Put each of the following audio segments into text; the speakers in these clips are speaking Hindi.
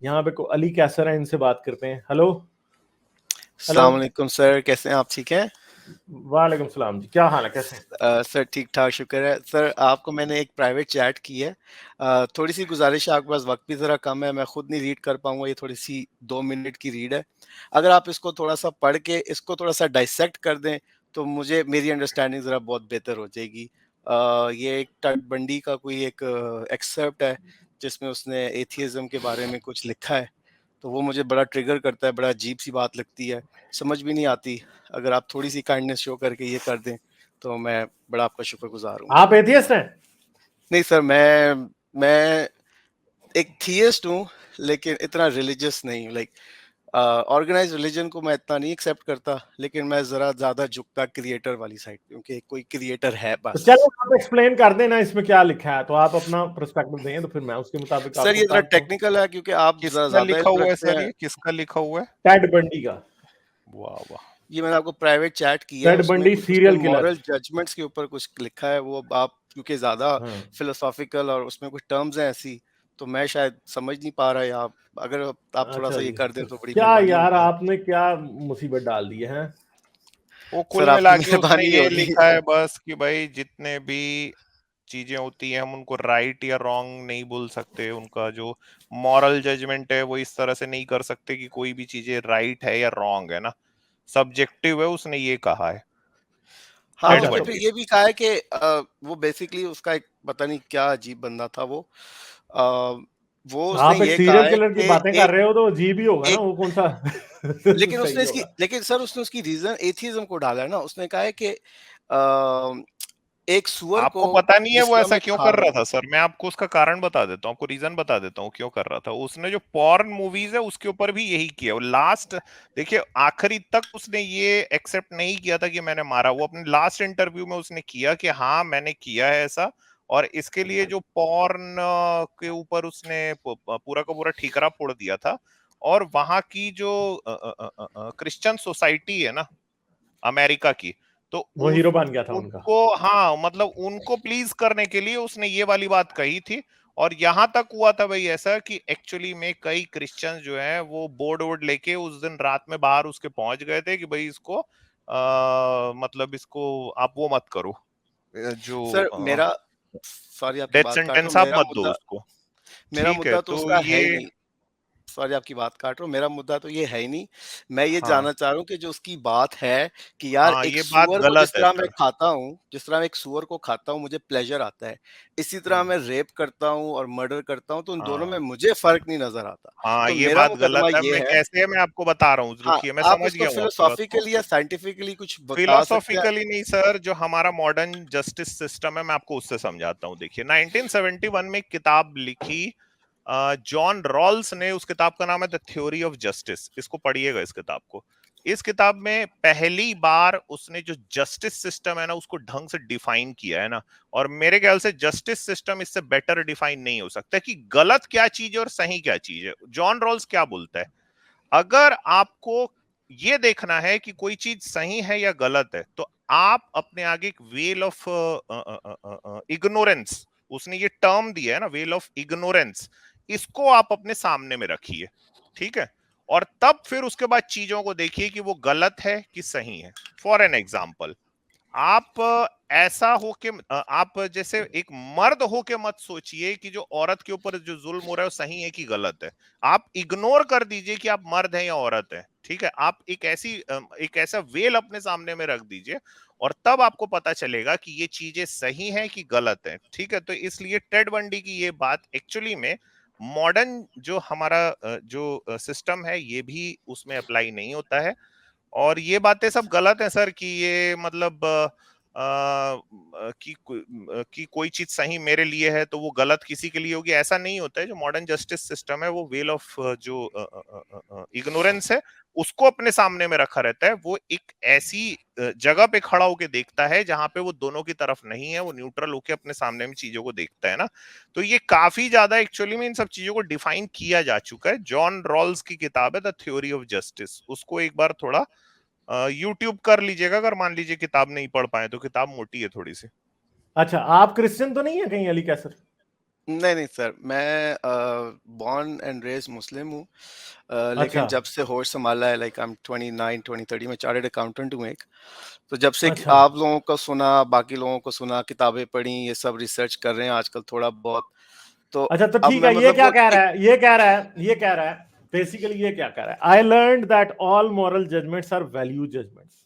यहाँ पे अली कैसर है, इनसे बात करते हैं। Hello hello. अस्सलाम वालेकुम सर, कैसे हैं आप? ठीक हैं? वालेकुम सलाम जी, क्या हाल है, कैसे हैं? सर ठीक ठाक, शुक्र है। सर आपको मैंने एक प्राइवेट चैट की है। थोड़ी सी गुजारिश है, आपके पास वक्त भी ज़रा कम है, मैं खुद नहीं रीड कर पाऊंगा, ये थोड़ी सी 2 मिनट की रीड है। अगर आप इसको थोड़ा सा पढ़ के इसको थोड़ा सा डाइसेक्ट कर दें तो मुझे मेरी अंडरस्टैंडिंग ज़रा बहुत बेहतर हो जाएगी। ये एक टेड बंडी का कोई एक एक्सेप्ट है जिसमें उसने एथियज्म के बारे में कुछ लिखा है, तो वो मुझे बड़ा ट्रिगर करता है, बड़ा अजीब सी बात लगती है, समझ भी नहीं आती। अगर आप थोड़ी सी काइंडनेस शो करके ये कर दें तो मैं बड़ा आपका शुक्रगुजार हूँगा। आप एथियस्ट हैं? नहीं सर, मैं एक थियस्ट हूँ, लेकिन इतना रिलीजियस नहीं। लाइक ऑर्गेनाइज रिलीजन को मैं इतना नहीं एक्सेप्ट करता, लेकिन मैं जरा ज्यादा झुकता क्रिएटर वाली साइड, क्योंकि कोई क्रिएटर है तो बस। चलो आप एक्सप्लेन कर देना इसमें क्या लिखा है, तो आप अपना पर्सपेक्टिव देंगे तो फिर मैं उसके मुताबिक सर आपको ये जरा बता दूँ। टेक्निकल है, क्योंकि आप जरा किसका ज्यादा लिखा इल्म हुआ है रखते सर? हैं। ये किसका लिखा हुआ है? टेड बंडी का। वाह वाह। ये मैंने आपको प्राइवेट चैट किया है, टेड उसमें बंडी कुछ उसने सीरियल किलर। मॉरल जजमेंट्स के ऊपर कुछ लिखा है। वो आप क्योंकि ज्यादा हाँ। फिलोसॉफिकल और उसमें कुछ टर्म्स हैं ऐसी, तो मैं शायद समझ नहीं पा रहा। या अगर आप थोड़ा अच्छा सा ये जी, कर दें तो तो बड़ी क्या मेहरबानी यार होगी। आपने क्या मुसीबत डाल दी है? वो सर कुल आपकी मिला के उसने मेहरबानी ये होगी। लिखा है बस कि भाई जितने भी चीजें होती हैं हम उनको राइट या रॉन्ग नहीं बोल सकते। उनका जो मॉरल जजमेंट है वो इस तरह से नहीं कर सकते कि कोई भी चीजें राइट है या रॉन्ग है ना, सब्जेक्टिव है, उसने ये कहा है। हाँ, टेड अच्छा उसने तो फिर बंडी। ये भी कहा है कि वो बेसिकली उसका एक पता नहीं क्या अजीब बंदा था वो। अ, वो उसने आप एक ये कहा सीरियल है किलर की कि बातें कर एक रहे हो तो अजीब ही होगा ना, एक वो कौन सा लेकिन उसने सही इसकी होगा? लेकिन सर उसने उसकी रीजन एथिज्म को डाला है ना। उसने कहा है कि अ, एक सुअर को आपको पता नहीं है जिस वो तरह ऐसा मैं क्यों खा कर रहा रहा हूँ। था सर? मैं आपको उसका कारण बता देता हूँ, आपको रीजन बता देता हूँ क्यों कर रहा था। उसने जो पॉर्न मूवीज है उसके ऊपर भी यही किया। वो लास्ट देखिए, आखिरी तक उसने ये एक्सेप्ट नहीं किया था कि मैंने मारा। वो अपने लास्ट इंटरव्यू में उसने किया कि हाँ मैंने किया है ऐसा, और इसके लिए जो पॉर्न के ऊपर उसने पूरा का पूरा ठीकरा फोड़ दिया था। और वहां की जो क्रिश्चियन सोसाइटी है ना अमेरिका की, तो वो उस हीरो बन गया था उनका। उनको, हाँ मतलब उनको प्लीज करने के लिए उसने ये वाली बात कही थी। और यहां तक हुआ था भाई ऐसा कि एक्चुअली में कई क्रिश्चियंस जो हैं वो बोर्ड वोर्ड लेके उस दिन रात में बाहर उसके पहुंच गए थे कि भाई इसको मतलब इसको आप वो मत करो, सर जो मेरा सॉरी आपकी डेथ बात काट रहा सेंटेंस हूँ। आप मत दो उसको। मेरा ठीक है, मुद्दा तो तो उसका है ये, ही नहीं। सॉरी आपकी बात काट रहा हूँ, मेरा मुद्दा तो ये है ही नहीं। मैं ये हाँ जानना चाह रहा हूँ कि जो उसकी बात है कि यार हाँ एक ये बात सूअर को गलत जिस है तरह मैं सर। खाता हूँ, जिस तरह मैं एक सूअर को खाता हूँ मुझे प्लेजर आता है, इसी तरह हम्म। मैं रेप करता हूँ और मर्डर करता हूँ, तो उन दोनों में हाँ मुझे फर्क नहीं नजर आता। हाँ तो ये मेरा बात गलत मुकदमा है। ये मैं है। कैसे है मैं आपको बता रहा हूँ, हाँ, रुकिए, मैं आप समझ इसको गया हूँ आपकी बात को। फिलोसॉफिकली या साइंटिफिकली कुछ बता सकते हैं? फिलोसॉफिकली नहीं सर, जो हमारा मॉडर्न जस्टिस सिस्टम है मैं आपको उससे समझाता हूँ। देखिए 1971 में एक किताब लिखी जॉन रॉल्स ने। उस किताब का नाम है द थ्योरी ऑफ जस्टिस। इसको पढ़िएगा इस किताब को। इस किताब में पहली बार उसने जो जस्टिस सिस्टम है ना उसको ढंग से डिफाइन किया है ना। और मेरे ख्याल से जस्टिस सिस्टम इससे बेटर डिफाइन नहीं हो सकता कि गलत क्या चीज है और सही क्या चीज है। जॉन रॉल्स क्या बोलता है, अगर आपको ये देखना है कि कोई चीज सही है या गलत है, तो आप अपने आगे एक वेल ऑफ इग्नोरेंस, उसने ये टर्म दिया है ना, वेल ऑफ इग्नोरेंस, इसको आप अपने सामने में रखिए। ठीक है, और तब फिर उसके बाद चीजों को देखिए कि वो गलत है कि सही है। फॉर एन एग्जाम्पल, आप ऐसा हो के आप जैसे एक मर्द हो के मत सोचिए कि जो औरत के ऊपर जो जुल्म हो रहा है वो सही है कि गलत है। आप इग्नोर कर दीजिए कि आप मर्द हैं या औरत हैं। ठीक है, आप एक ऐसा वेल अपने सामने में रख दीजिए, और तब आपको पता चलेगा कि ये चीजें सही हैं कि गलत हैं। ठीक है, तो इसलिए टेड बंडी की ये बात एक्चुअली में मॉडर्न जो हमारा जो सिस्टम है ये भी उसमें अप्लाई नहीं होता है। और ये बातें सब गलत है सर कि ये मतलब कि कोई चीज सही मेरे लिए है तो वो गलत किसी के लिए होगी, ऐसा नहीं होता है। जो मॉडर्न जस्टिस सिस्टम है वो वेल ऑफ जो इग्नोरेंस है उसको अपने सामने में रखा रहता है। वो एक ऐसी जगह पे खड़ा होके देखता है जहां पे वो दोनों की तरफ नहीं है, वो न्यूट्रल होके अपने सामने में चीजों को देखता है ना। तो ये काफी ज्यादा एक्चुअली में इन सब चीजों को डिफाइन किया जा चुका है। जॉन रॉल्स की किताब है द थ्योरी ऑफ जस्टिस, उसको एक बार थोड़ा यूट्यूब कर लीजिएगा अगर मान लीजिए किताब नहीं पढ़ पाए तो। किताब मोटी है थोड़ी सी। अच्छा, आप क्रिश्चियन तो नहीं है कहीं अली कैसर? नहीं सर, मैं बॉर्न एंड रेज मुस्लिम हूँ, लेकिन अच्छा जब से होश संभाला है, लाइक आई एम 29 20 30, मैं चार्टर्ड अकाउंटेंट हूँ एक। तो जब से अच्छा आप लोगों को सुना, बाकी लोगों को सुना, किताबें पढ़ी, ये सब रिसर्च कर रहे हैं आजकल थोड़ा बहुत, तो अच्छा, तो अब ठीक मैं है, ये मतलब क्या वो कह रहा है, ये कह रहा है बेसिकली, ये क्या कह रहा है, I learn that all moral judgements are value judgements.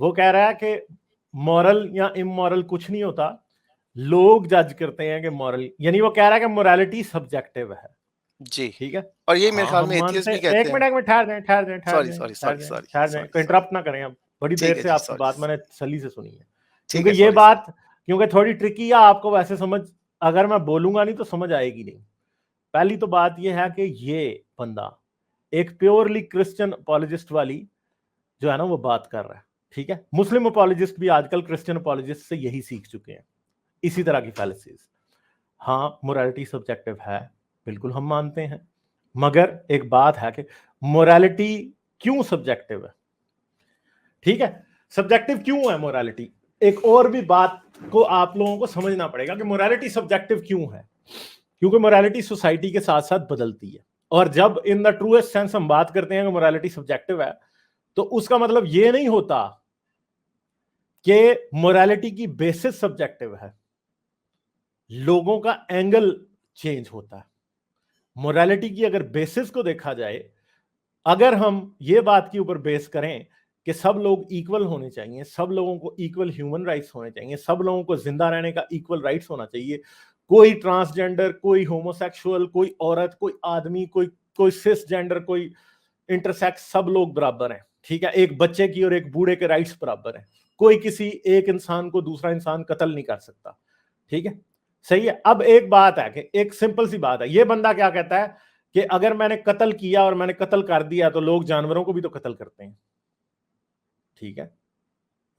वो कह रहा है कि मॉरल या इमोरल कुछ नहीं होता, लोग जज करते हैं कि मॉरल, यानी वो कह रहा है कि मोरालिटी सब्जेक्टिव है। जी, ठीक है, और यही मेरे हाँ ख्याल हम में एथियस्ट मानते भी हैं। कहते हैं। एक मिनट ठहर जाएं, ठहर जाएं, ठहर सॉरी जाएं, सॉरी ठहर सॉरी जाएं, सॉरी ठहर जाएं, सॉरी कोई सॉरी इंटरप्ट ना करें। अब बड़ी ठीक देर है से जी, आपकी सॉरी बात मैंने सली से सुनी है, ठीक क्योंकि है, ये सॉरी सर। बात, क्योंकि थोड़ी ट्रिकी है, आपको वैसे समझ, अगर मैं बोलूंगा नहीं तो समझ आएगी नहीं। पहली तो बात यह है कि ये बंदा एक प्योरली क्रिश्चियन अपॉलोजिस्ट वाली जो है ना वो बात कर रहा है। ठीक है, मुस्लिम अपॉलोजिस्ट भी आजकल क्रिश्चियन अपॉलोजिस्ट से यही सीख चुके हैं, इसी तरह की फैलेसीज। हाँ, मोरालिटी सब्जेक्टिव है, बिल्कुल हम मानते हैं, मगर एक बात है कि मोरालिटी क्यों सब्जेक्टिव है। ठीक है, सब्जेक्टिव क्यों है मोरालिटी, एक और भी बात को आप लोगों को समझना पड़ेगा कि मोरालिटी सब्जेक्टिव क्यों है। क्योंकि मोरालिटी सोसाइटी के साथ साथ बदलती है, और जब इन द ट्रूएस्ट सेंस हम बात करते हैं कि मोरालिटी सब्जेक्टिव है, तो उसका मतलब यह नहीं होता कि मोरालिटी की बेसिस सब्जेक्टिव है, लोगों का एंगल चेंज होता है। मोरालिटी की अगर बेसिस को देखा जाए, अगर हम ये बात के ऊपर बेस करें कि सब लोग इक्वल होने चाहिए, सब लोगों को इक्वल ह्यूमन राइट्स होने चाहिए, सब लोगों को जिंदा रहने का इक्वल राइट्स होना चाहिए, कोई ट्रांसजेंडर, कोई होमोसेक्सुअल, कोई औरत, कोई आदमी, कोई कोई सिस जेंडर, कोई इंटरसेक्स, सब लोग बराबर हैं। ठीक है, एक बच्चे की और एक बूढ़े के राइट्स बराबर हैं, कोई किसी एक इंसान को दूसरा इंसान कत्ल नहीं कर सकता। ठीक है, सही है। अब एक बात है कि एक सिंपल सी बात है, ये बंदा क्या कहता है कि अगर मैंने कत्ल किया और मैंने कत्ल कर दिया तो लोग जानवरों को भी तो कत्ल करते हैं। ठीक है,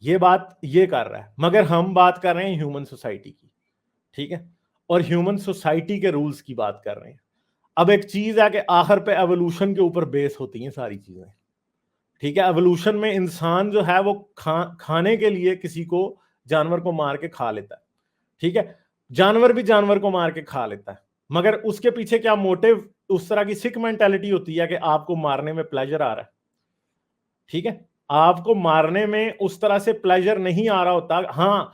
ये बात ये कर रहा है, मगर हम बात कर रहे हैं ह्यूमन सोसाइटी की। ठीक है, और ह्यूमन सोसाइटी के रूल्स की बात कर रहे हैं। अब एक चीज है कि आखिर पे एवोल्यूशन के ऊपर बेस होती हैं सारी चीजें। ठीक है, एवोल्यूशन में इंसान जो है वो खाने के लिए किसी को, जानवर को मार के खा लेता है। ठीक है, जानवर भी जानवर को मार के खा लेता है, मगर उसके पीछे क्या मोटिव, उस तरह की सिक मेंटालिटी होती है कि आपको मारने में प्लेजर आ रहा है। ठीक है, आपको मारने में उस तरह से प्लेजर नहीं आ रहा होता। हाँ,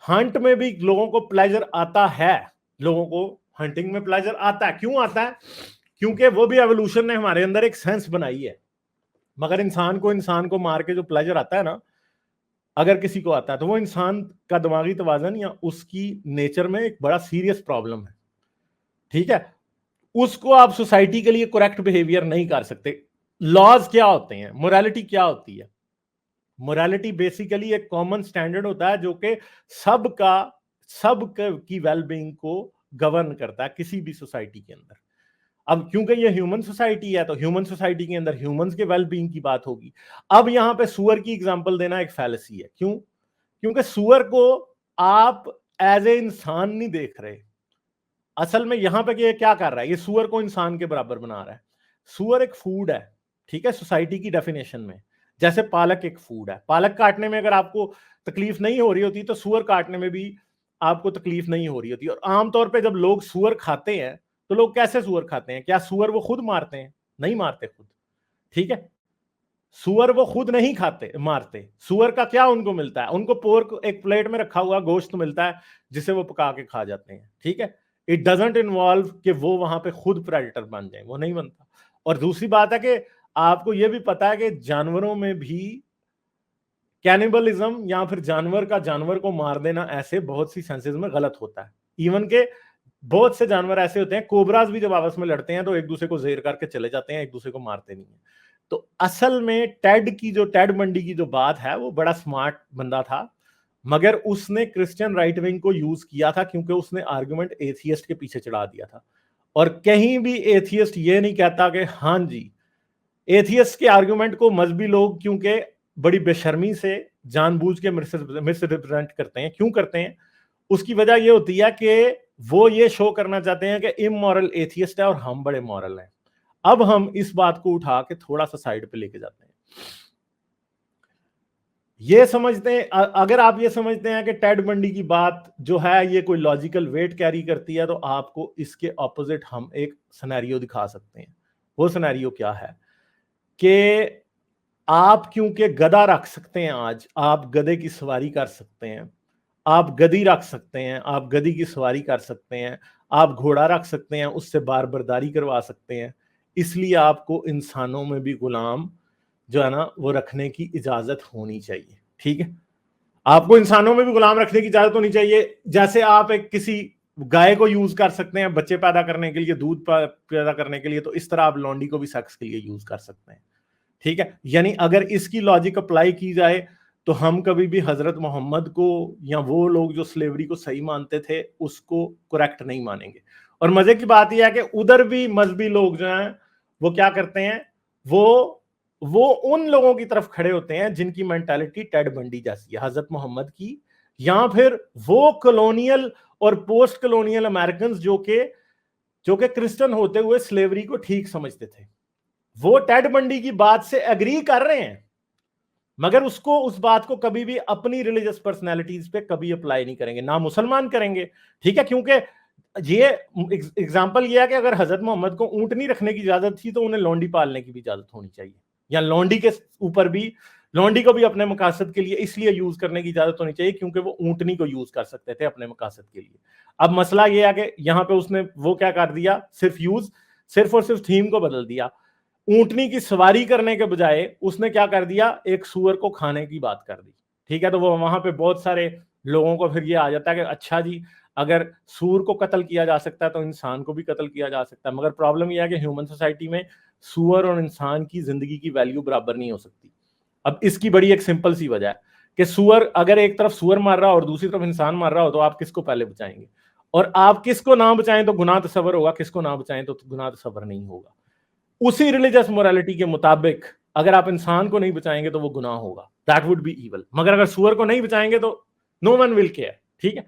हंट में भी लोगों को प्लेजर आता है, लोगों को हंटिंग में प्लेजर आता है। क्यों आता है? क्योंकि वो भी एवोल्यूशन ने हमारे अंदर एक सेंस बनाई है। मगर इंसान को मार के जो प्लेजर आता है ना, अगर किसी को आता है, तो वो इंसान का दिमागी तवाजन या उसकी नेचर में एक बड़ा सीरियस प्रॉब्लम है। ठीक है, उसको आप सोसाइटी के लिए करेक्ट बिहेवियर नहीं कर सकते। लॉज क्या होते हैं, मोरालिटी क्या होती है? मोरालिटी बेसिकली एक कॉमन स्टैंडर्ड होता है जो कि सबका की वेलबींग को गवर्न करता है किसी भी सोसाइटी के अंदर। अब क्योंकि ये ह्यूमन सोसाइटी है, तो ह्यूमन सोसाइटी के अंदर ह्यूमंस के वेलबींग की बात होगी। अब यहां पे सुअर की एग्जांपल देना एक फैलेसी है। क्यों? क्योंकि सुअर को आप एज ए इंसान नहीं देख रहे। असल में यहां पे ये क्या कर रहा है, ये सुअर को इंसान के बराबर बना रहा है। सुअर एक फूड है, ठीक है, सोसाइटी की डेफिनेशन में। जैसे पालक एक फूड है, पालक काटने में अगर आपको तकलीफ नहीं हो रही होती तो सुअर काटने में भी आपको तकलीफ नहीं हो रही होती। और आमतौर पे जब लोग सुअर खाते हैं तो लोग कैसे सुअर खाते हैं? क्या सुअर वो खुद मारते हैं? नहीं मारते खुद। ठीक है, सुअर वो खुद नहीं खाते मारते। सुअर का क्या उनको मिलता है? उनको पोर्क एक प्लेट में रखा हुआ गोश्त मिलता है जिसे वो पका के खा जाते हैं। ठीक है, इट डजंट इन्वॉल्व कि वो वहां पे खुद प्रेडेटर बन जाए, वो नहीं बनता। और दूसरी बात है कि आपको यह भी पता है कि जानवरों में भी कैनिबलिज्म या फिर जानवर का जानवर को मार देना ऐसे बहुत सी सेंसेस में गलत होता है। इवन के बहुत से जानवर ऐसे होते हैं, कोबराज भी जब आपस में लड़ते हैं तो एक दूसरे को जेर करके चले जाते हैं, एक दूसरे को मारते नहीं है। तो असल में टेड बंडी की जो बात है, वो बड़ा स्मार्ट बंदा था, मगर उसने क्रिश्चियन राइट विंग को यूज किया था क्योंकि उसने आर्गुमेंट एथियस्ट के पीछे चढ़ा दिया था। और कहीं भी एथियस्ट ये नहीं कहता कि हाँ जी, एथियस्ट के आर्गुमेंट को मजहबी लोग क्योंकि बड़ी बेशर्मी से जानबूझ के मिस रिप्रेजेंट करते हैं। क्यों करते हैं? उसकी वजह यह होती है कि वो ये शो करना चाहते हैं कि इमोरल एथियस्ट है और हम बड़े मॉरल हैं। अब हम इस बात को उठा के थोड़ा सा साइड पे लेके जाते हैं। ये समझते हैं, अगर आप ये समझते हैं कि टेड बंडी की बात जो है ये कोई लॉजिकल वेट कैरी करती है, तो आपको इसके ऑपोजिट हम एक सिनेरियो दिखा सकते हैं। वो सिनेरियो क्या है कि आप क्योंकि गधा रख सकते हैं, आज आप गधे की सवारी कर सकते हैं, आप गधी रख सकते हैं, आप गधी की सवारी कर सकते हैं, आप घोड़ा रख सकते हैं, उससे बार बर्दारी करवा सकते हैं, इसलिए आपको इंसानों में भी गुलाम जो है ना वो रखने की इजाजत होनी चाहिए। ठीक है, आपको इंसानों में भी गुलाम रखने की इजाजत होनी चाहिए। जैसे आप एक किसी गाय को यूज कर सकते हैं बच्चे पैदा करने के लिए, दूध पैदा करने के लिए, तो इस तरह आप लॉन्डी को भी सेक्स के लिए यूज कर सकते हैं। ठीक है, यानी अगर इसकी लॉजिक अप्लाई की जाए तो हम कभी भी हजरत मोहम्मद को या वो लोग जो स्लेवरी को सही मानते थे उसको करेक्ट नहीं मानेंगे। और मजे की बात यह है कि उधर भी मजहबी लोग जो हैं वो क्या करते हैं, वो उन लोगों की तरफ खड़े होते हैं जिनकी मेंटालिटी टेड बंडी जैसी है, हजरत मोहम्मद की, या फिर वो कॉलोनियल और पोस्ट कॉलोनियल अमेरिकन जो कि क्रिश्चियन होते हुए स्लेवरी को ठीक समझते थे। वो टेड बंडी की बात से एग्री कर रहे हैं, मगर उसको उस बात को कभी भी अपनी रिलीजियस पर्सनैलिटीज पे कभी अप्लाई नहीं करेंगे, ना मुसलमान करेंगे। ठीक है, क्योंकि ये एग्जाम्पल ये है कि अगर हजरत मोहम्मद को ऊंटनी रखने की इजाजत थी तो उन्हें लौंडी पालने की भी इजाजत होनी चाहिए, या लौंडी के ऊपर भी, लौंडी को भी अपने मकासद के लिए इसलिए यूज करने की इजाजत होनी चाहिए क्योंकि वो ऊंटनी को यूज कर सकते थे अपने मकासद के लिए। अब मसला ये है कि यहां पे उसने वो क्या कर दिया, सिर्फ और सिर्फ थीम को बदल दिया। ऊंटनी की सवारी करने के बजाय उसने क्या कर दिया, एक सूअर को खाने की बात कर दी। ठीक है, तो वो वहां पे बहुत सारे लोगों को फिर ये आ जाता है कि अच्छा जी, अगर सूअर को कत्ल किया जा सकता है तो इंसान को भी कत्ल किया जा सकता है। मगर प्रॉब्लम यह है कि ह्यूमन सोसाइटी में सूअर और इंसान की जिंदगी की वैल्यू बराबर नहीं हो सकती। अब इसकी बड़ी एक सिंपल सी वजह है कि सूअर, अगर एक तरफ सूअर मार रहा हो और दूसरी तरफ इंसान मार रहा हो तो आप किसको पहले बचाएंगे? और आप किसको ना बचाएं तो गुनाह तसव्वुर होगा, किसको ना बचाएं तो गुनाह तसव्वुर नहीं होगा। उसी रिलीजियस मोरालिटी के मुताबिक अगर आप इंसान को नहीं बचाएंगे तो वो गुनाह होगा, दैट वुड बी ईवल। मगर अगर सूअर को नहीं बचाएंगे तो नो वन विल केयर। ठीक है,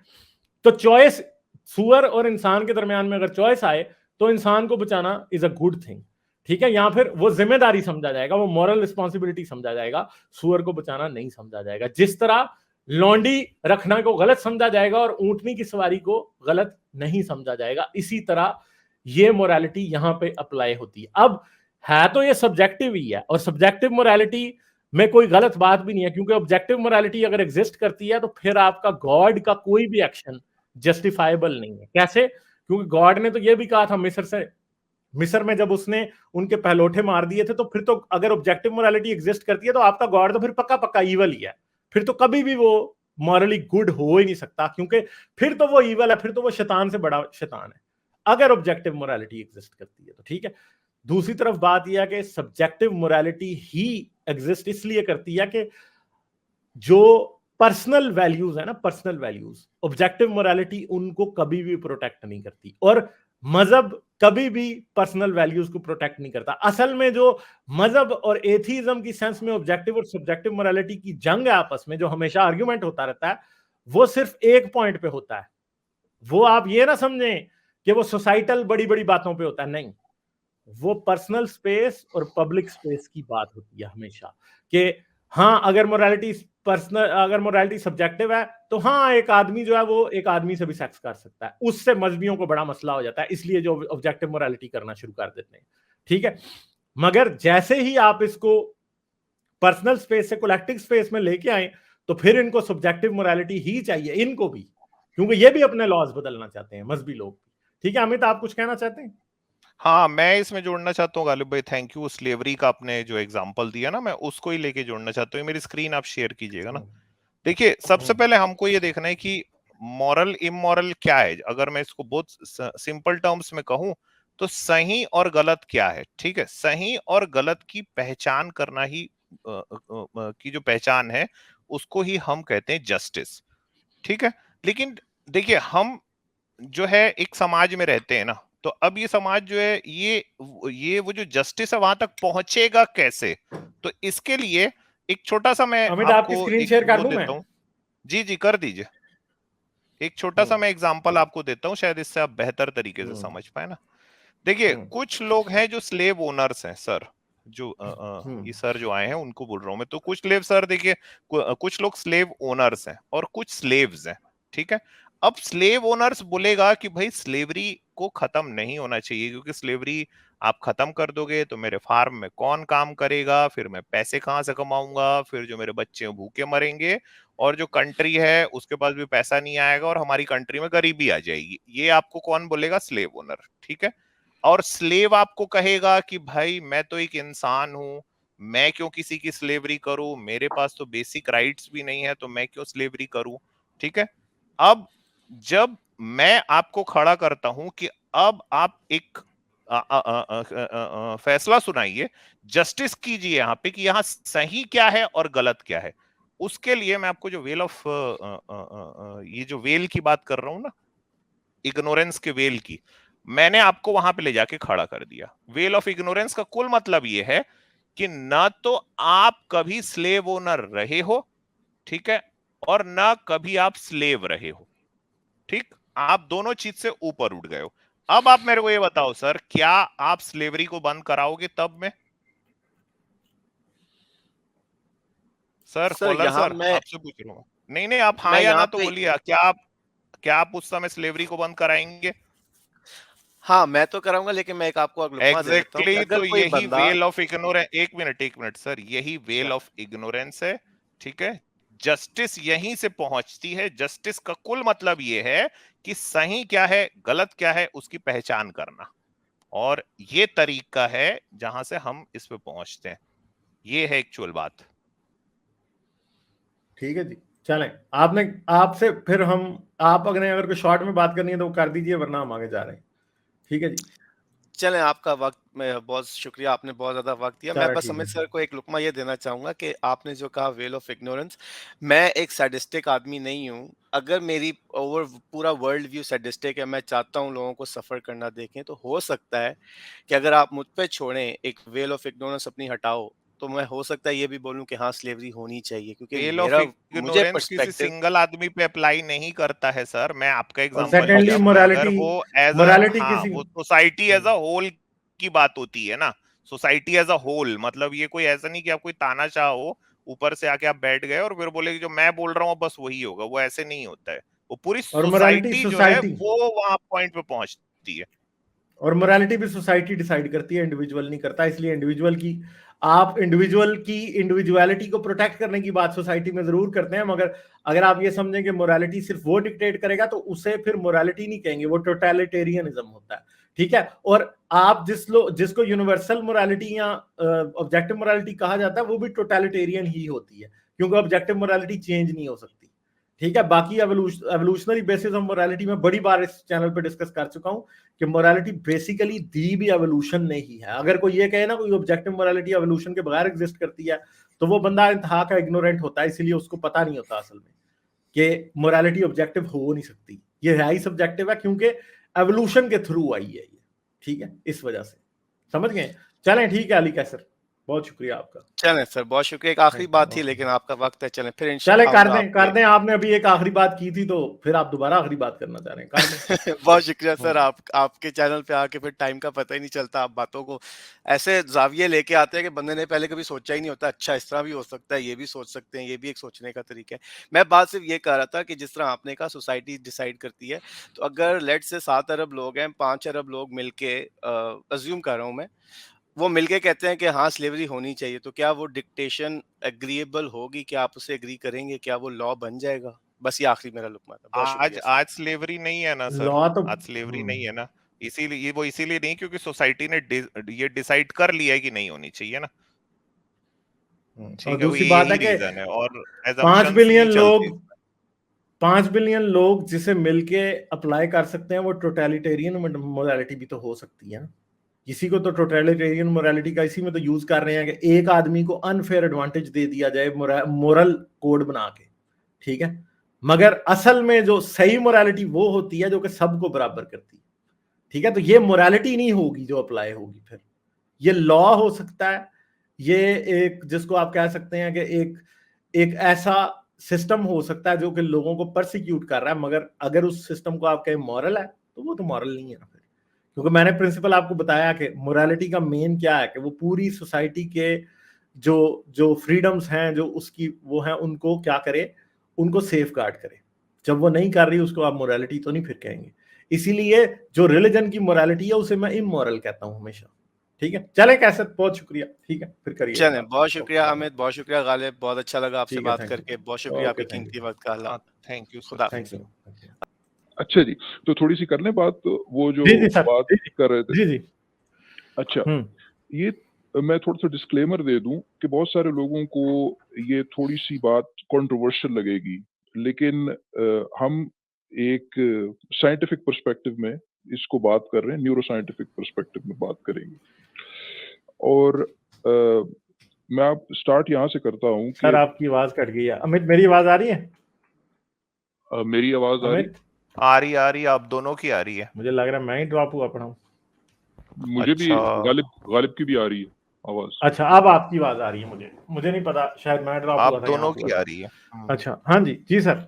तो चॉइस, सूअर और इंसान के दरमियान में अगर चॉइस आए तो इंसान को बचाना इज अ गुड थिंग। ठीक है, यहां फिर वो जिम्मेदारी समझा जाएगा, वो मॉरल रिस्पॉन्सिबिलिटी समझा जाएगा, सूअर को बचाना नहीं समझा जाएगा। जिस तरह लौंडी रखना को गलत समझा जाएगा और ऊंटनी की सवारी को गलत नहीं समझा जाएगा, इसी तरह ये मोरालिटी यहां पे अप्लाई होती है। अब है तो ये सब्जेक्टिव ही है, और सब्जेक्टिव मोरालिटी में कोई गलत बात भी नहीं है, क्योंकि ऑब्जेक्टिव मोरालिटी अगर एग्जिस्ट करती है तो फिर आपका गॉड का कोई भी एक्शन जस्टिफाइबल नहीं है। कैसे? क्योंकि गॉड ने तो ये भी कहा था मिस्र में जब उसने उनके पहलोठे मार दिए थे, तो फिर तो अगर ऑब्जेक्टिव मोरालिटी एग्जिस्ट करती है तो आपका गॉड तो फिर पक्का पक्का ईवल ही है, फिर तो कभी भी वो मॉरली गुड हो ही नहीं सकता, क्योंकि फिर तो वो ईवल है, फिर तो वो शैतान से बड़ा शैतान है अगर ऑब्जेक्टिव मोरालिटी एग्जिस्ट करती है तो। ठीक है, दूसरी तरफ बात यह है कि सब्जेक्टिव मोरालिटी ही एग्जिस्ट इसलिए करती है कि जो पर्सनल वैल्यूज है ना, पर्सनल वैल्यूज, ऑब्जेक्टिव मोरालिटी उनको कभी भी प्रोटेक्ट नहीं करती, और मजहब कभी भी पर्सनल वैल्यूज को प्रोटेक्ट नहीं करता। असल में जो मजहब और एथीइज्म की सेंस में ऑब्जेक्टिव और सब्जेक्टिव मोरालिटी की जंग है आपस में, जो हमेशा आर्ग्यूमेंट होता रहता है, वो सिर्फ एक पॉइंट पे होता है। वो आप ये ना समझें कि वो सोसाइटल बड़ी बड़ी बातों पे होता है, नहीं, वो पर्सनल स्पेस और पब्लिक स्पेस की बात होती है हमेशा। कि हाँ, अगर मोरालिटी सब्जेक्टिव है तो हाँ, एक आदमी जो है वो एक आदमी से भी सेक्स कर सकता है, उससे मजहबियों को बड़ा मसला हो जाता है, इसलिए जो ऑब्जेक्टिव मोरालिटी करना शुरू कर देते हैं। ठीक है, मगर जैसे ही आप इसको पर्सनल स्पेस से कलेक्टिव स्पेस में लेके आए तो फिर इनको सब्जेक्टिव मोरालिटी ही चाहिए, इनको भी, क्योंकि ये भी अपने लॉज बदलना चाहते हैं, मजहबी लोग। ठीक है अमित, आप कुछ कहना चाहते हैं? हाँ, मैं इसमें जोड़ना चाहता हूँ गालिब भाई, थैंक यू। स्लेवरी का आपने जो एग्जांपल दिया ना, मैं उसको ही लेके जोड़ना चाहता हूँ। मेरी स्क्रीन आप शेयर कीजिएगा ना। देखिए, सबसे पहले हमको ये देखना है कि मॉरल इमोरल क्या है। अगर मैं इसको बहुत सिंपल टर्म्स में कहूं तो सही और गलत क्या है। ठीक है, सही और गलत की पहचान करना ही की जो पहचान है उसको ही हम कहते हैं जस्टिस। ठीक है, लेकिन देखिए, हम जो है एक समाज में रहते हैं ना, तो अब ये समाज जो है ये वो जो जस्टिस है वहां तक पहुंचेगा कैसे? तो इसके लिए एक छोटा सा मैं अमित, आपकी आपको स्क्रीन एक शेयर कर वो दूं मैं? देता हूं। जी जी, कर दीजिए। एक छोटा सा मैं एग्जांपल आपको देता हूं, शायद इससे आप बेहतर तरीके से समझ पाए ना। देखिए, कुछ लोग हैं जो स्लेव ओनर्स हैं सर, जो ये सर जो आए हैं उनको बोल रहा हूँ मैं। तो कुछ स्लेव सर देखिए, कुछ लोग स्लेव ओनर्स हैं और कुछ स्लेव्स हैं, ठीक है। अब स्लेव ओनर्स बोलेगा कि भाई स्लेवरी को खत्म नहीं होना चाहिए, क्योंकि स्लेवरी आप खत्म कर दोगे तो मेरे फार्म में कौन काम करेगा, फिर मैं पैसे कहाँ से कमाऊंगा, फिर जो मेरे बच्चे हैं भूखे मरेंगे, और जो कंट्री है उसके पास भी पैसा नहीं आएगा, और हमारी कंट्री में गरीबी आ जाएगी। ये आपको कौन बोलेगा? स्लेव ओनर, ठीक है। और स्लेव आपको कहेगा कि भाई मैं तो एक इंसान हूं, मैं क्यों किसी की स्लेवरी करूं, मेरे पास तो बेसिक राइट्स भी नहीं है, तो मैं क्यों स्लेवरी करूं, ठीक है। अब जब मैं आपको खड़ा करता हूं कि अब आप एक फैसला सुनाइए, जस्टिस कीजिए यहाँ पे कि यहाँ सही क्या है और गलत क्या है, उसके लिए मैं आपको जो वेल ऑफ ये जो वेल की बात कर रहा हूं ना, इग्नोरेंस के वेल की, मैंने आपको वहां पे ले जाके खड़ा कर दिया। वेल ऑफ इग्नोरेंस का कुल मतलब ये है कि ना तो आप कभी स्लेव ओनर रहे हो, ठीक है, और ना कभी आप स्लेव रहे हो, ठीक। आप दोनों चीज से ऊपर उठ गए हो। अब आप मेरे को ये बताओ सर, क्या आप स्लेवरी को बंद कराओगे तब में? सर सर कॉलर यहाँ सर, मैं आपसे पूछ रहा हूँ। नहीं नहीं, आप हाँ मैं या यहाँ ना तो पे बोलिए, क्या आप उस समय स्लेवरी को बंद कराएंगे? हाँ मैं तो कराऊंगा, लेकिन मैं एक आपको लुकमा दे देता हूँ कि एग्जैक्टली अगर तो कोई यही बंदा वेल ऑफ इग्नोरेंस, एक मिनट सर, यही वेल ऑफ इग्नोरेंस है, ठीक है। जस्टिस यहीं से पहुंचती है। जस्टिस का कुल मतलब ये है कि सही क्या है गलत क्या है उसकी पहचान करना, और ये तरीका है जहां से हम इस पे पहुंचते हैं। ये है एक्चुअल बात। ठीक है जी, चलें। आपने आपसे फिर हम, आप अगर कोई शॉर्ट में बात करनी है तो वो कर दीजिए, वरना हम आगे जा रहे हैं। ठीक है जी, चलें, आपका वक्त में बहुत शुक्रिया, आपने बहुत ज़्यादा वक्त दिया। मैं चलो बस ठीक अमित है। सर को एक लुकमा ये देना चाहूँगा कि आपने जो कहा वेल ऑफ इग्नोरेंस, मैं एक सैडिस्टिक आदमी नहीं हूँ। अगर मेरी ओवर पूरा वर्ल्ड व्यू सैडिस्टिक है, मैं चाहता हूँ लोगों को सफ़र करना देखें, तो हो सकता है कि अगर आप मुझ पे छोड़ें, एक वेल ऑफ इग्नोरेंस अपनी हटाओ, तो मैं हो सकता है ये भी बोलूँ कि हाँ, स्लेवरी होनी चाहिए, क्योंकि वेल ऑफ मेरा मुझे इग्नोरेंस किसी पर्सपेक्टिव सिंगल आदमी पे अप्लाई नहीं करता है सर। मैं आपका और एग्जांपल सेकेंडली लिया, अगर मोरालिटी, वो एज अ, मोरालिटी हाँ, किसी, वो सोसाइटी एज अ होल की बात होती है ना, सोसाइटी एज अ होल, मतलब ये कोई ऐसा नहीं कि आप कोई तानाशाह हो, ऊपर से आके आप बैठ गए और फिर बोले कि जो मैं बोल रहा हूँ बस वही होगा, वो ऐसे नहीं होता है। वो पूरी और मोरालिटी सोसाइटी जो है सोसाइटी, वो वहां पॉइंट पे पहुंचती है। और मोरालिटी भी सोसाइटी डिसाइड करती है, इंडिविजुअल नहीं करता। इसलिए इंडिविजुअल की, आप इंडिविजुअल की इंडिविजुअलिटी को प्रोटेक्ट करने की बात सोसाइटी में जरूर करते हैं, मगर अगर आप ये समझें कि मोरालिटी सिर्फ वो डिक्टेट करेगा तो उसे फिर मोरालिटी नहीं कहेंगे, वो टोटलिटेरियनिज्म होता है। ठीक है, और आप जिसको यूनिवर्सल मोरालिटी या ऑब्जेक्टिव मोरालिटी कहा जाता है, वो भी टोटलिटेरियन ही होती है, क्योंकि ऑब्जेक्टिव मोरालिटी चेंज नहीं हो सकती। ठीक है, बाकी एवोल्यूशनरी बेसिस ऑफ मोरालिटी में बड़ी बार इस चैनल पे डिस्कस कर चुका हूं कि मोरालिटी बेसिकली दी भी एवोल्यूशन ने ही है। अगर कोई ये कहे ना कोई ऑब्जेक्टिव मोरालिटी एवोल्यूशन के बगैर एग्जिस्ट करती है, तो वो बंदा इंतहा का इग्नोरेंट होता है, इसीलिए उसको पता नहीं होता असल में कि मोरालिटी ऑब्जेक्टिव हो नहीं सकती। ये है ही सब्जेक्टिव है, क्योंकि एवोल्यूशन के थ्रू आई है ये। ठीक है, इस वजह से समझ गए। चलें ठीक है, अली कैसर, बहुत शुक्रिया आपका। चलें सर, बहुत शुक्रिया। एक आखिरी थैंक यू, बात थी, ओके। लेकिन आपका वक्त है, चलें फिर चले कर आऊँगा दें, कर आपके दें। आपने अभी एक आखिरी बात की थी, तो फिर आप दोबारा आखिरी बात करना चाह रहे हैं, कर दें। बहुत शुक्रिया सर, हम्म। आपके चैनल पे आके फिर टाइम का पता ही नहीं चलता। आप बातों को ऐसे ज़ाविये लेके आते हैं कि बंदे ने पहले कभी सोचा ही नहीं होता, अच्छा इस तरह भी हो सकता है, ये भी सोच सकते हैं, ये भी एक सोचने का तरीका है। मैं बात सिर्फ ये कह रहा था कि जिस तरह आपने कहा सोसाइटी डिसाइड करती है, तो अगर लेट्स से 7 अरब लोग हैं, 5 अरब लोग मिलके अज़्यूम कर रहा हूँ मैं, वो मिलके कहते हैं कि हाँ, स्लेवरी होनी चाहिए, तो क्या वो डिक्टेशन एग्रीएबल होगी? क्या आप उसे एग्री करेंगे? क्या वो लॉ बन जाएगा? बस ये आखिरी मेरा लुकमा था। बहुत आज शुक्रिया सर। आज स्लेवरी नहीं है ना सर, लॉ तो आज स्लेवरी नहीं है ना, इसीलिए वो इसीलिए नहीं क्योंकि सोसाइटी ने ये डिसाइड कर लिया है कि नहीं होनी चाहिए ना, और ठीक है, वो दूसरी बात है यही कि रीजन है, और 5 एजम्पशंस बिलियन नहीं चलते लोग, इसमें। 5 बिलियन लोग जिसे मिलके अप्लाई कर सकते हैं, वो टोटलिटेरियन मोरालिटी भी तो हो सकती है ना। किसी को तो टोटलिटेरियन मोरालिटी का इसी में तो यूज कर रहे हैं कि एक आदमी को अनफेयर एडवांटेज दे दिया जाए मोरल कोड बना के। ठीक है, मगर असल में जो सही मोरालिटी वो होती है जो कि सबको बराबर करती है। ठीक है, तो ये मोरालिटी नहीं होगी जो अप्लाई होगी, फिर ये लॉ हो सकता है, ये एक जिसको आप कह सकते हैं कि एक ऐसा सिस्टम हो सकता है जो कि लोगों को परसिक्यूट कर रहा है, मगर अगर उस सिस्टम को आप कहें मॉरल है, तो वो तो मॉरल नहीं है ना फिर। क्योंकि मैंने प्रिंसिपल आपको बताया कि मोरालिटी का मेन क्या है कि वो पूरी सोसाइटी के जो जो फ्रीडम्स हैं, जो उसकी वो हैं, उनको क्या करे, उनको सेफ गार्ड करे। जब वो नहीं कर रही उसको आप मोरालिटी तो नहीं फिर कहेंगे। इसीलिए जो रिलीजन की मोरालिटी है उसे मैं इमोरल कहता हूं हमेशा। ठीक है, चले कैसे, बहुत शुक्रिया। ठीक है, फिर करिए। चलें, बहुत शुक्रिया अमित, बहुत शुक्रिया गालिब, बहुत अच्छा लगा आपसे ठीक है, बात थैंक करके, यू। बहुत शुक्रिया ओके, आपकी थैंक कीमती यू, वक्त का। अल्लाह थैंक यू सर, खुदा थैंक यू। अच्छा जी, तो थोड़ी सी कर लें बात, वो जो जी जी सर, बात कर रहे थे। जी जी। अच्छा, ये मैं थोड़ा सा डिस्क्लेमर दे दूं कि बहुत सारे लोगों को ये थोड़ी सी बात कंट्रोवर्शियल लगेगी, लेकिन हम एक साइंटिफिक पर्सपेक्टिव में इसको बात कर रहे हैं, न्यूरो साइंटिफिक पर्सपेक्टिव में बात करेंगे। और मैं आप स्टार्ट यहाँ से करता हूँ सर कि आपकी आवाज कट गई है। अमित, मेरी आवाज आ रही है? मेरी आवाज आ रही? अमित, आ रही, आप दोनों की आ रही है। मुझे लग रहा है मैं ही ड्रॉप हुआ पड़ा हूँ। मुझे भी अच्छा, गालिब की भी आ रही है आवाज। अच्छा, अब आपकी आवाज आ रही है। मुझे नहीं पता, शायद मैं ड्रॉप आप हुआ था, यहाँ दोनों पे की हुआ आ था। रही है। अच्छा, हाँ जी, जी सर।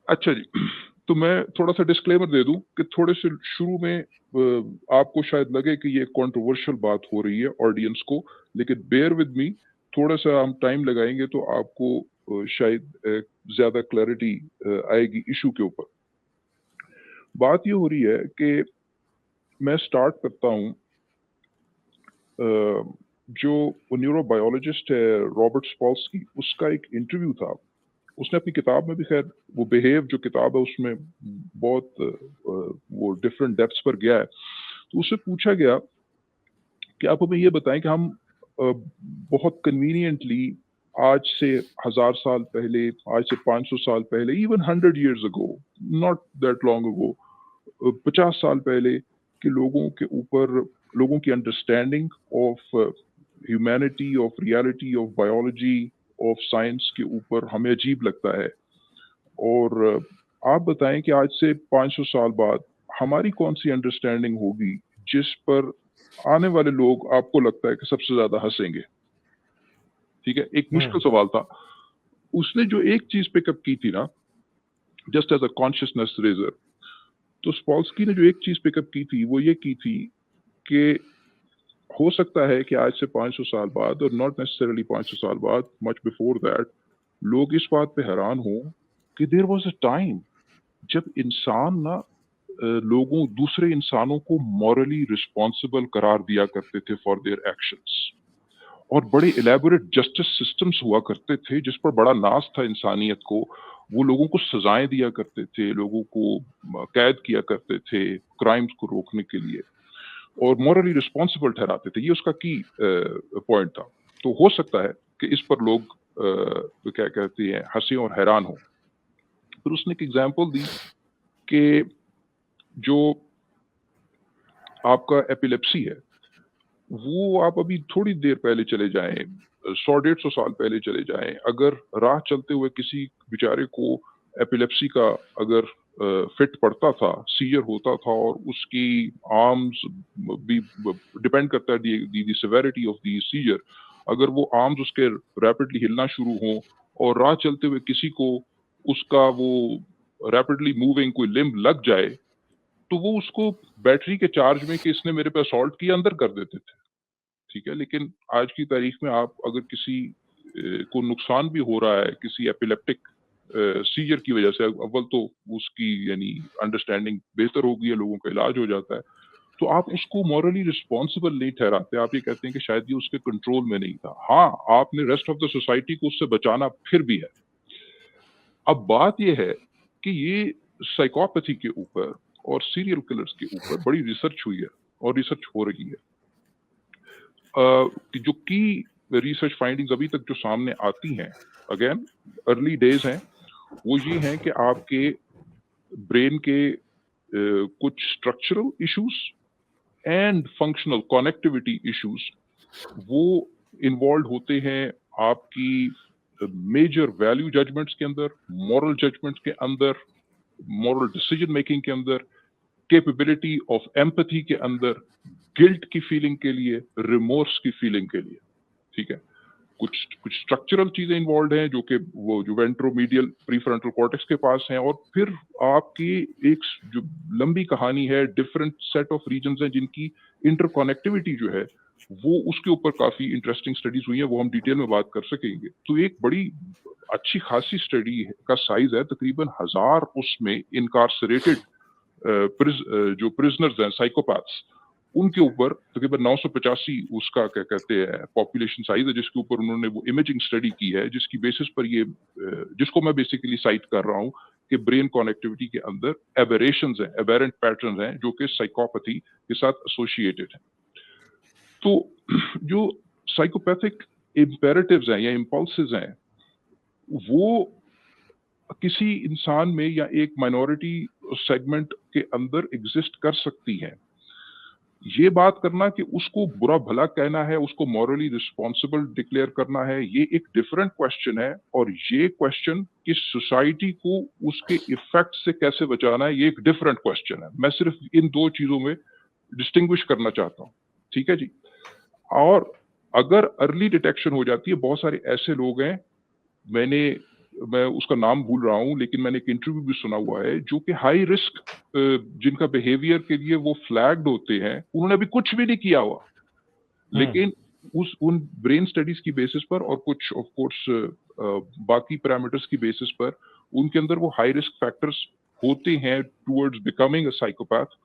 अच्छा जी, तो मैं थोड़ा सा डिस्क्लेमर दे दूं कि थोड़े से शुरू में आपको शायद लगे कि ये कंट्रोवर्शियल बात हो रही है ऑडियंस को, लेकिन बेयर विद मी, थोड़ा सा हम टाइम लगाएंगे तो आपको शायद ज्यादा क्लैरिटी आएगी इशू के ऊपर। बात ये हो रही है कि मैं स्टार्ट करता हूं, जो न्यूरोबायोलॉजिस्ट है रॉबर्ट स्पॉल्स्की, उसका एक इंटरव्यू था। उसने अपनी किताब में भी, खैर वो बिहेव जो किताब है उसमें बहुत वो डिफरेंट डेप्थ्स पर गया है। तो उससे पूछा गया कि आप हमें ये बताएं कि हम बहुत कन्वीनियंटली आज से 1000 साल पहले, आज से 500 साल पहले, even 100 years ago, not that long ago, 50 साल पहले के लोगों के ऊपर, लोगों की understanding of humanity, of reality, of biology, of science के ऊपर हमें अजीब लगता है। और आप बताएं कि आज से 500 साल बाद हमारी कौन सी अंडरस्टैंडिंग होगी जिस पर आने वाले लोग, आपको लगता है कि सबसे ज्यादा हंसेंगे? ठीक है, एक मुश्किल सवाल था। उसने जो एक चीज पिकअप की थी ना, just as a consciousness raiser, तो स्पॉल्स्की ने जो एक चीज पिकअप की थी वो ये की थी कि हो सकता है कि आज से 500 साल बाद, और नॉट नेसेसरली 500 साल बाद, मच बिफोर दैट, लोग इस बात पे हैरान हो कि देयर वाज अ टाइम जब इंसान ना लोगों, दूसरे इंसानों को मॉरली रिस्पॉन्सिबल करार दिया करते थे फॉर देयर एक्शंस, और बड़े इलेबोरेट जस्टिस सिस्टम्स हुआ करते थे जिस पर बड़ा नाज था इंसानियत को। वो लोगों को सजाएं दिया करते थे, लोगों को कैद किया करते थे क्राइम्स को रोकने के लिए, और मॉरली रिस्पॉन्सिबल ठहराते थे। ये उसका की पॉइंट था। तो हो सकता है कि इस पर लोग क्या कहते हैं, हंसे और हैरान हो। फिर उसने एक एग्जाम्पल दी कि जो आपका एपिलेप्सी है, वो आप अभी थोड़ी देर पहले चले जाएं, 100-150 साल पहले चले जाएं, अगर राह चलते हुए किसी बेचारे को एपिलेप्सी का अगर फिट पड़ता था, सीजर होता था, और उसकी आर्म्स भी डिपेंड करता है दी सिवेरिटी ऑफ दी सीजर, अगर वो आर्म्स उसके रैपिडली हिलना शुरू हो और राह चलते हुए किसी को उसका वो रैपिडली मूविंग कोई लिम्ब लग जाए, तो वो उसको बैटरी के चार्ज में कि इसने मेरे पे असॉल्ट किया अंदर कर देते थे। ठीक है, लेकिन आज की तारीख में आप अगर किसी को नुकसान भी हो रहा है किसी एपिलेप्टिक सीजर की वजह से, अव्वल तो उसकी यानी अंडरस्टैंडिंग बेहतर हो गई है, लोगों का इलाज हो जाता है, तो आप उसको मॉरली रिस्पॉन्सिबल नहीं ठहराते। आप ये कहते हैं कि शायद ये उसके कंट्रोल में नहीं था। हाँ, आपने रेस्ट ऑफ द सोसाइटी को उससे बचाना फिर भी है। अब बात यह है कि ये साइकोपैथी के ऊपर और सीरियल किलर्स के ऊपर बड़ी रिसर्च हुई है और रिसर्च हो रही है। जो की रिसर्च फाइंडिंग्स अभी तक जो सामने आती हैं, अगेन अर्ली डेज हैं, वो ये हैं कि आपके ब्रेन के कुछ structural issues and functional connectivity issues वो इन्वॉल्व होते हैं आपकी मेजर वैल्यू जजमेंट्स के अंदर, मॉरल जजमेंट्स के अंदर, मॉरल डिसीजन मेकिंग के अंदर, कैपेबिलिटी ऑफ एम्पैथी के अंदर, गिल्ट की फीलिंग के लिए, रिमोर्स की फीलिंग के लिए। ठीक है, कुछ स्ट्रक्चरल चीजें इन्वॉल्व हैं जो कि वो जो वेंट्रोमीडियल प्रीफ्रंटल कॉर्टेक्स के पास हैं, और फिर आपकी एक जो लंबी कहानी है, डिफरेंट सेट ऑफ रीजन्स हैं जिनकी इंटरकनेक्टिविटी जो है वो उसके ऊपर काफी इंटरेस्टिंग स्टडीज हुई है, वो हम डिटेल में बात कर सकेंगे। तो एक बड़ी अच्छी खासी स्टडी का साइज है, तकरीबन 1000 उसमें इनकार्सरेटेड जो प्रिजनर्स हैं साइकोपैथ्स, उनके ऊपर तकरीबन 985 उसका क्या कहते हैं पॉपुलेशन साइज है, जिसके ऊपर उन्होंने वो इमेजिंग स्टडी की है, जिसकी बेसिस पर ये जिसको मैं बेसिकली साइट कर रहा हूँ कि ब्रेन कनेक्टिविटी के अंदर एबेरेशंस हैं, एबेरेंट पैटर्न्स हैं जो कि साइकोपैथी के साथ एसोसिएटेड हैं। तो जो साइकोपैथिक इम्पेरेटिव्स हैं या इम्पल्सेस हैं वो किसी इंसान में या एक माइनॉरिटी सेगमेंट के अंदर एग्जिस्ट कर सकती हैं। ये बात करना कि उसको बुरा भला कहना है, उसको मॉरली रिस्पॉन्सिबल डिक्लेयर करना है, ये एक डिफरेंट क्वेश्चन है, और ये क्वेश्चन कि सोसाइटी को उसके इफेक्ट से कैसे बचाना है, ये एक डिफरेंट क्वेश्चन है। मैं सिर्फ इन दो चीजों में डिस्टिंग्विश करना चाहता हूँ, ठीक है जी। और अगर अर्ली डिटेक्शन हो जाती है, बहुत सारे ऐसे लोग हैं, मैं उसका नाम भूल रहा हूं, लेकिन मैंने एक इंटरव्यू भी सुना हुआ है, जो कि हाई रिस्क जिनका बिहेवियर के लिए वो फ्लैग्ड होते हैं, उन्होंने अभी कुछ भी नहीं किया हुआ, लेकिन उन ब्रेन स्टडीज की बेसिस पर और कुछ ऑफ कोर्स बाकी पैरामीटर्स की बेसिस पर उनके अंदर वो हाई रिस्क फैक्टर्स होते हैं टुवर्ड्स बिकमिंग अ साइकोपैथ।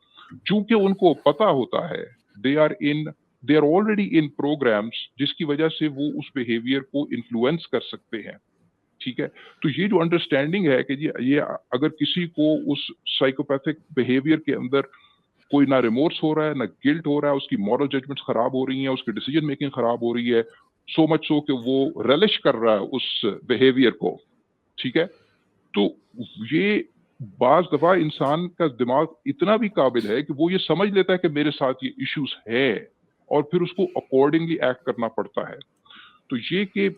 चूंकि उनको पता होता है they are already in programs जिसकी वजह से वो उस बिहेवियर को इन्फ्लुएंस कर सकते हैं, ठीक है। तो ये जो अंडरस्टैंडिंग है कि ये अगर किसी को उस साइकोपैथिक बिहेवियर के अंदर कोई ना रिमोर्स हो रहा है, ना गिल्ट हो रहा है, उसकी मॉरल जजमेंट्स खराब हो रही हैं, उसकी डिसीजन मेकिंग खराब हो रही है, सो मच सो कि वो रिलिश कर रहा है उस बिहेवियर को, ठीक है। तो ये बाज दफा इंसान का दिमाग इतना भी काबिल है कि वो ये समझ लेता है कि मेरे साथ ये इश्यूज है, और फिर उसको अकॉर्डिंगली एक्ट करना पड़ता है। तो ये कि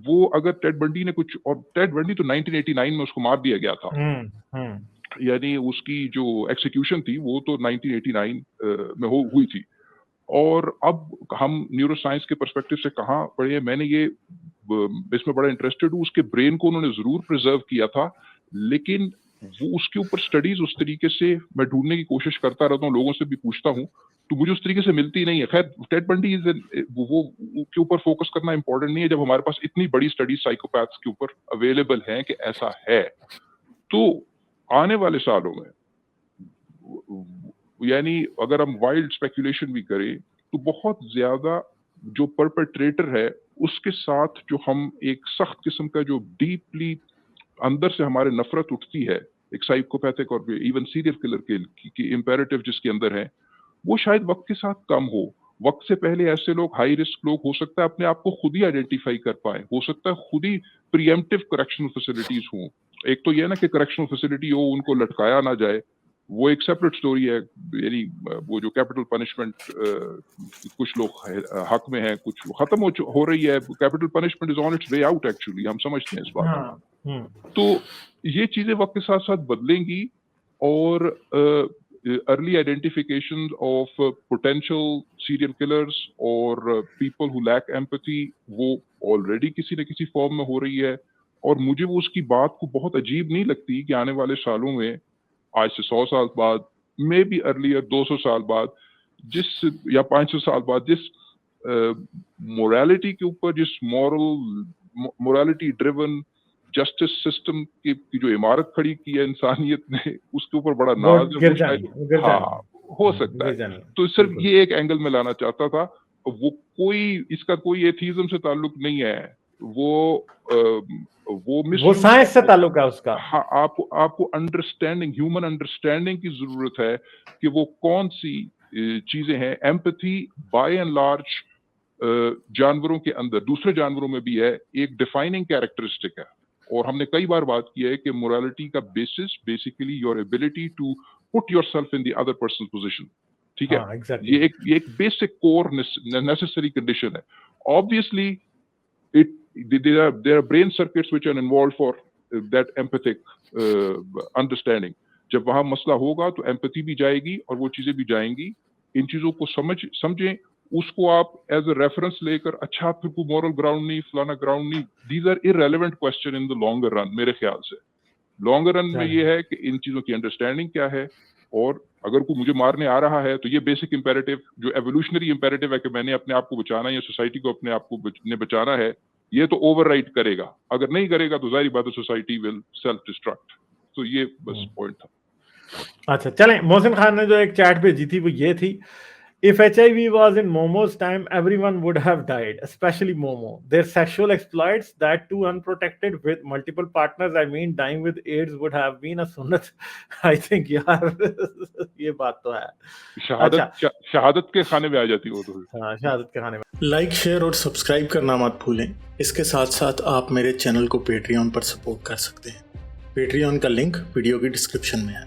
वो अगर टेड बंडी ने कुछ, और टेड बंडी तो 1989 में उसको मार दिया गया था, यानी उसकी जो एक्सिक्यूशन थी वो तो 1989 में हुई थी। और अब हम न्यूरो साइंस के पर्सपेक्टिव से कहाँ पढ़े हैं, मैंने ये इसमें बड़ा इंटरेस्टेड हूँ। उसके ब्रेन को उन्होंने जरूर प्रिजर्व किया था, लेकिन वो उसके ऊपर स्टडीज उस तरीके से मैं ढूंढने की कोशिश करता रहता हूँ, लोगों से भी पूछता हूँ, तो मुझे उस तरीके से मिलती नहीं है। खैर, टेड बंडी वो के ऊपर फोकस करना इंपॉर्टेंट नहीं है जब हमारे पास इतनी बड़ी स्टडीज साइकोपैथ्स के ऊपर अवेलेबल हैं कि ऐसा है। तो आने वाले सालों में, यानी अगर हम वाइल्ड स्पेकुलेशन भी करें, तो बहुत ज्यादा जो परपेट्रेटर है उसके साथ जो हम एक सख्त किस्म का जो डीपली अंदर से हमारे नफरत उठती है, एक साइकोपैथिक और इवन सीरियल किलर की इंपेरेटिव जिसके अंदर है, वो शायद वक्त के साथ कम हो। वक्त से पहले ऐसे लोग, हाई रिस्क लोग, हो सकता है अपने आप को खुद ही आइडेंटिफाई कर पाए, हो सकता है खुद ही प्रीएम्प्टिव करेक्शनल फैसिलिटीज हों। एक तो यह ना कि करेक्शनल फैसिलिटी हो, उनको लटकाया ना जाए, वो एक सेपरेट स्टोरी है, यानी वो जो कैपिटल पनिशमेंट कुछ लोग हक में है, कुछ खत्म हो रही है, capital punishment is on it's way out actually, हम समझते हैं इस बात को। तो ये चीजें वक्त के साथ साथ बदलेंगी, और early identification of potential serial killers और पीपल हु लैक एम्पैथी वो ऑलरेडी किसी न किसी फॉर्म में हो रही है। और मुझे वो उसकी बात को बहुत अजीब नहीं लगती कि आने वाले सालों में, आज से 100 साल बाद, मे बी अर्लियर 200 साल बाद, या 500 साल बाद, जिस मोरालिटी के ऊपर, जिस मोरालिटी ड्रिवन जस्टिस सिस्टम की जो इमारत खड़ी की है इंसानियत ने, उसके ऊपर बड़ा नाज है, हाँ हो सकता है। तो सिर्फ ये एक एंगल में लाना चाहता था। वो इसका कोई एथीज्म से ताल्लुक नहीं है, वो साइंस से ताल्लुक है उसका। हाँ, आपको अंडरस्टैंडिंग, ह्यूमन अंडरस्टैंडिंग की जरूरत है कि वो कौन सी चीजें हैं। एम्पैथी बाय एंड लार्ज जानवरों के अंदर, दूसरे जानवरों में भी है, एक डिफाइनिंग कैरेक्टरिस्टिक है। और हमने कई बार बात की है कि मोरालिटी का basis basically your ability to put yourself in the other person position, ठीक है। exactly. ये एक बेसिक कोर नेसेसरी कंडीशन है। Obviously there are brain circuits which are involved for that empathic understanding. जब वहां मसला होगा तो एम्पैथी भी जाएगी और वो चीजें भी जाएंगी। इन चीजों को समझें, उसको आप एज अ रेफरेंस लेकर अच्छा फिर कोई मॉरल ग्राउंड नहीं, फलाना ग्राउंड नहीं, these are irrelevant question in the longer run. मेरे ख्याल से लॉन्गर रन में ये है कि इन चीजों की अंडरस्टैंडिंग क्या है, और अगर कोई मुझे मारने आ रहा है तो ये बेसिक इंपेरेटिव जो एवोल्यूशनरी इंपेरेटिव है कि मैंने अपने आप को बचाना है या सोसाइटी को अपने आप को बचाना है, ये तो ओवरराइड करेगा। अगर नहीं करेगा तो जाहिर बात है सोसाइटी विल सेल्फ डिस्ट्रक्ट। तो ये बस पॉइंट था। अच्छा चलें, मोहसिन खान ने जो एक चैट भेजी थी वो ये थी, if HIV was in Momo's time, everyone would have died, especially Momo. Their sexual exploits, that too unprotected with multiple partners, I mean, dying with AIDS would have been a sunnat. I think यार ये बात तो है। शहादत के खाने में आ जाती हो तो। हाँ, शहादत के खाने में। लाइक, शेयर और सब्सक्राइब करना मत भूलें। इसके साथ साथ आप मेरे चैनल को पेट्रियन पर सपोर्ट कर सकते हैं। पेट्रियन का लिंक वीडियो की डिस्क्रिप्शन में है।